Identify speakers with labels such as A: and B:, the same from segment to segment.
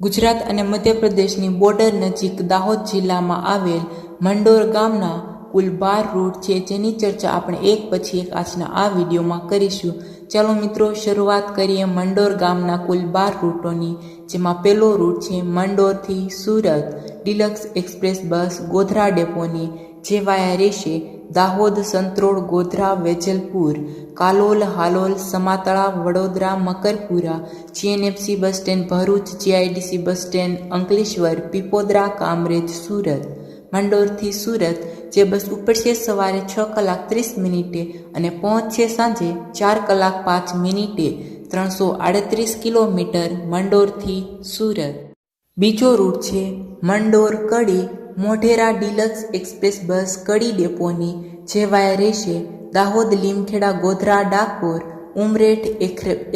A: ગુજરાત અને મધ્યપ્રદેશની બોર્ડર નજીક દાહોદ જિલ્લામાં આવેલ મંડોર ગામના કુલ 12 રૂટ છે, જેની ચર્ચા આપણે એક પછી એક આજના આ વિડીયોમાં કરીશું. ચાલો મિત્રો, શરૂઆત કરીએ મંડોર ગામના કુલ 12 રૂટોની, જેમાં પહેલો રૂટ છે મંડોરથી Surat deluxe express bus Godhra ડેપોની, જે વાયા રહેશે Dahod, Santrod, Godhra, Vejalpur, Kalol, Halol, Samatala, Vadodara, Makarpura, GNFC bus stand Bharuch, GIDC bus stand Ankleshwar, Pipodara, Kamrej, Surat. મંડોરથી સુરત જે બસ ઉપડશે સવારે 6:30 અને પહોંચશે સાંજે 4:05 338 કિલોમીટર મંડોરથી સુરત. બીજો રૂટ છે મંડોર કડી મોઢેરા ડિલક્સ એક્સપ્રેસ બસ કડી ડેપોની, જે વાયા રહેશે દાહોદ, લીમખેડા, ગોધરા, ડાકોર, ઉમરેઠ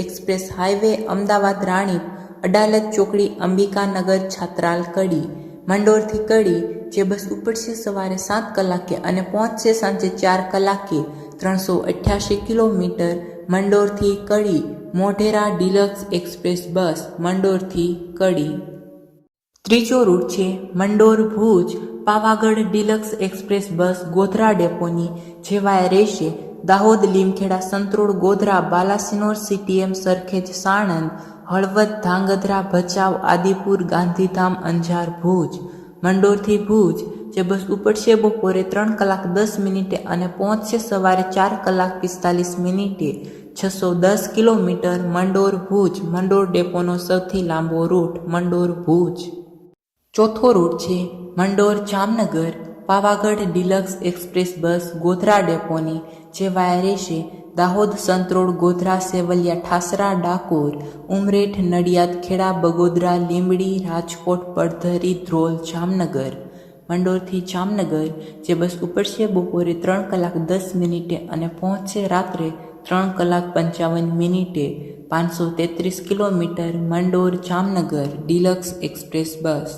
A: એક્સપ્રેસ હાઈવે, અમદાવાદ, રાણીપ, અડાલજ ચોકડી, અંબિકાનગર, છાત્રાલ, કડી. મંડોરથી કડી જે બસ ઉપડશે સવારે 7 કલાકે અને પહોંચશે સાંજે 4 કલાકે 388 કિલોમીટર મંડોરથી Kadi. Modhera deluxe express bus મંડોરથી કડી. ત્રીજો રૂટ છે Mandor Bhuj Pavagadh deluxe express bus Godhra ડેપોની, જે વાયા રહેશે દાહોદ, લીમખેડા, સંત્રોડ, ગોધરા, બાલાસિનોર, સીટીએમ, સરખેજ, સાણંદ, હળવદ, ધાંગધ્રા, ભચાઉ, આદિપુર, ગાંધીધામ, અંજાર, ભુજ. મંડોરથી ભુજ જે બસ ઉપડશે બપોરે 3:10 અને પહોંચશે સવારે 4:45 610 કિલોમીટર મંડોર ભુજ. મંડોર ડેપોનો સૌથી લાંબો રૂટ મંડોર ભુજ. ચોથો રૂટ છે Mandor Jamnagar Pavagadh deluxe express bus Godhra ડેપોની, જે વાયા રહેશે દાહોદ, સંત્રોડ, ગોધરા, સેવલિયા, ઠાસરા, ડાકોર, ઉમરેઠ, નડિયાદ, ખેડા, બગોદરા, લીંબડી, રાજકોટ, પડધરી, ધ્રોલ, જામનગર. મંડોરથી જામનગર જે બસ ઉપડશે બપોરે 3:10 અને પહોંચશે રાત્રે 3:55 533 kilometre Mandor Jamnagar deluxe express bus.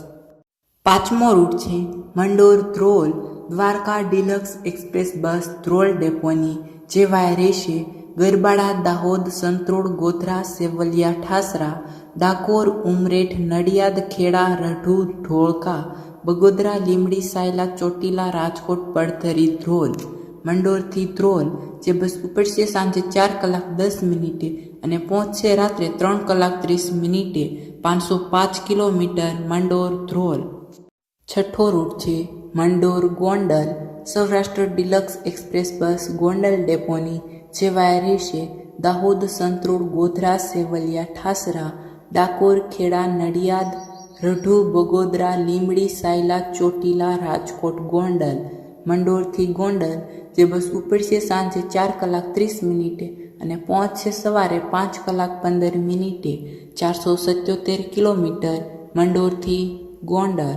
A: પાંચમો રૂટ છે Mandor Dhrol Dwarka deluxe express bus Dhrol ડેપોની, જે વાયા રહેશે ગરબાડા, દાહોદ, સંત્રોડ, ગોધરા, સેવલિયા, ઠાસરા, ડાકોર, ઉમરેઠ, નડિયાદ, ખેડા, રઢુ, ઢોળકા, બગોદરા, લીંબડી, સાયલા, ચોટીલા, રાજકોટ, પડધરી, ધ્રોલ. મંડોરથી ધ્રોલ જે બસ ઉપડશે સાંજે 4:10 અને પહોંચશે રાત્રે 3:30 505 કિલોમીટર મંડોર ધ્રોલ. છઠ્ઠો રૂટ છે Mandor Gondal Saurashtra deluxe express bus Gondal ડેપોની, જે વાયા રહેશે દાહોદ, સંત્રોડ, ગોધરા, સેવલિયા, ઠાસરા, ડાકોર, ખેડા, નડિયાદ, રઢુ, બગોદરા, લીંબડી, સાયલા, ચોટીલા, રાજકોટ, ગોંડલ. મંડોરથી ગોંડલ જે બસ ઉપડશે સાંજે 4:30 અને પહોંચશે સવારે 5:15 477 કિલોમીટર મંડોરથી ગોંડલ.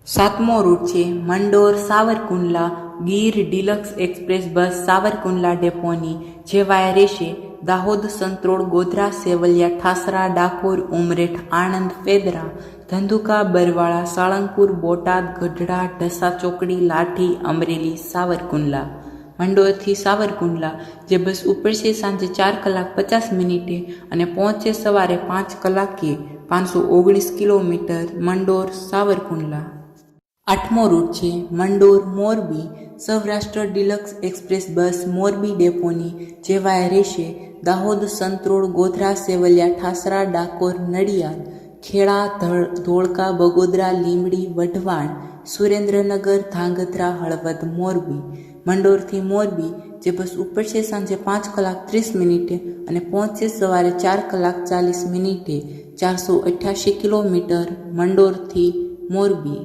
A: સાતમો રૂટ છે Mandor Savarkundla Gir deluxe express bus Savarkundla ડેપોની, જે વાયા રહેશે દાહોદ, સંત્રોડ, ગોધરા, સેવલિયા, ઠાસરા, ડાકોર, ઉમરેઠ, આણંદ, ફેદરા, ધંધુકા, બરવાળા, સાળંગપુર, બોટાદ, ગઢડા, ઢસા ચોકડી, લાઠી, અમરેલી, સાવરકુંડલા. મંડોરથી સાવરકુંડલા જે બસ ઉપડશે સાંજે 4:50 અને પહોંચશે સવારે 5 કલાકે 519 કિલોમીટર મંડોર સાવરકુંડલા. આઠમો રૂટ છે Mandor Morbi Saurashtra deluxe express bus Morbi ડેપોની, જે વાયા રહેશે દાહોદ, સંત્રોડ, ગોધરા, સેવલિયા, ઠાસરા, ડાકોર, નડિયાદ, ખેડા, ધોળકા, બગોદરા, લીંબડી, વઢવાણ, સુરેન્દ્રનગર, ધાંગધ્રા, હળવદ, મોરબી. મંડોરથી મોરબી જે બસ ઉપડશે સાંજે 5:30 અને પહોંચશે સવારે 4:40 488 કિલોમીટર મંડોરથી મોરબી.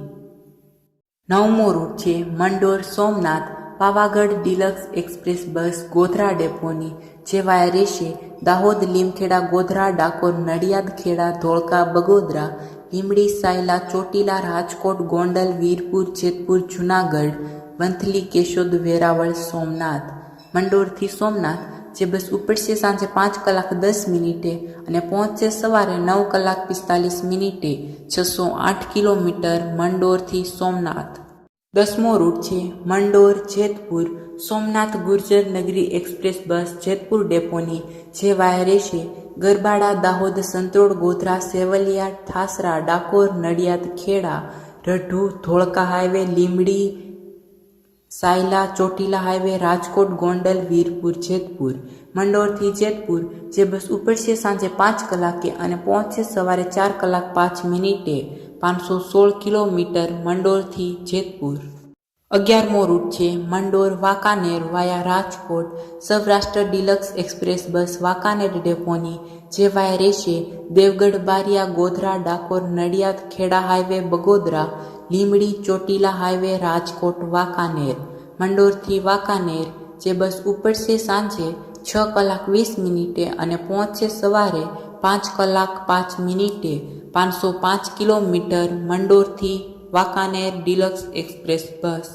A: નવમો રૂટ છે Mandor Somnath Pavagadh deluxe express bus Godhra ડેપોની, જે વાયા રહેશે દાહોદ, લીમખેડા, ગોધરા, ડાકોર, નડિયાદ, ખેડા, ધોળકા, બગોદરા, લીંબડી, સાયલા, ચોટીલા, રાજકોટ, ગોંડલ, વીરપુર, જેતપુર, જૂનાગઢ, વંથલી, કેશોદ, વેરાવળ, સોમનાથ. મંડોરથી સોમનાથ જે બસ ઉપડશે સાંજે 5:10 અને પહોંચશે સવારે 9:45 608 કિલોમીટર મંડોરથી સોમનાથ. 10મો રૂટ છે મંડોર જેતપુર સોમનાથ ગુર્જર નગરી એક્સપ્રેસ બસ જેતપુર ડેપોની, જે વાયા રહેશે ગરબાડા, દાહોદ, સંતરોડ, ગોધરા, સેવલિયા, ઠાસરા, ડાકોર, નડિયાદ, ખેડા, રઢુ, ધોળકા હાઈવે, લીંબડી, સાયલા, ચોટીલા હાઈવે, રાજકોટ, ગોંડલ, વીરપુર, જેતપુર. મંડોરથી જેતપુર જે બસ ઉપડશે સાંજે 5 કલાકે અને પહોંચશે સવારે 4 કલાક 5 મિનિટે. 516 કિલોમીટર મંડોરથી જેતપુર. 11મો રૂટ છે Mandor Wankaner via Rajkot. Saurashtra deluxe express bus Wankaner ડેપોની જે વાયા રહેશે દેવગઢ, બારિયા, ગોધરા, ડાકોર, નડિયાદ, ખેડા હાઈવે, બગોદરા, લીંબડી, ચોટીલા હાઈવે, રાજકોટ, વાંકાનેર. મંડોરથી વાંકાનેર જે બસ ઉપડશે સાંજે 6 કલાક 20 મિનિટે અને પહોંચશે સવારે 5 કલાક 5 મિનિટે. 505 કિલોમીટર મંડોરથી વાંકાનેર ડિલક્સ એક્સપ્રેસ બસ.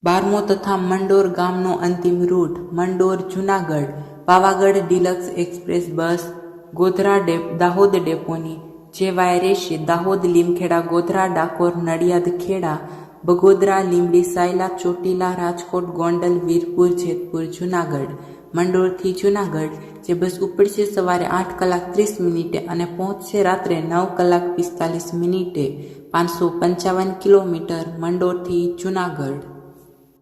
A: 12મો તથા મંડોર ગામનો અંતિમ route Mandor Junagadh Pavagadh deluxe express bus Godhra Dahod ડેપોની જે વાય રહેશે દાહોદ, લીમખેડા, ગોધરા, ડાકોર, નડિયાદ, ખેડા, બગોદરા, લીંબડી, સાયલા, ચોટીલા, રાજકોટ, ગોંડલ, વીરપુર, જેતપુર, જુનાગઢ. મંડોરથી જુનાગઢ જે બસ ઉપડશે સવારે 8 કલાક 30 મિનિટે અને પહોંચશે રાત્રે 9 કલાક 45 મિનિટે. 555 કિલોમીટર મંડોરથી જુનાગઢ.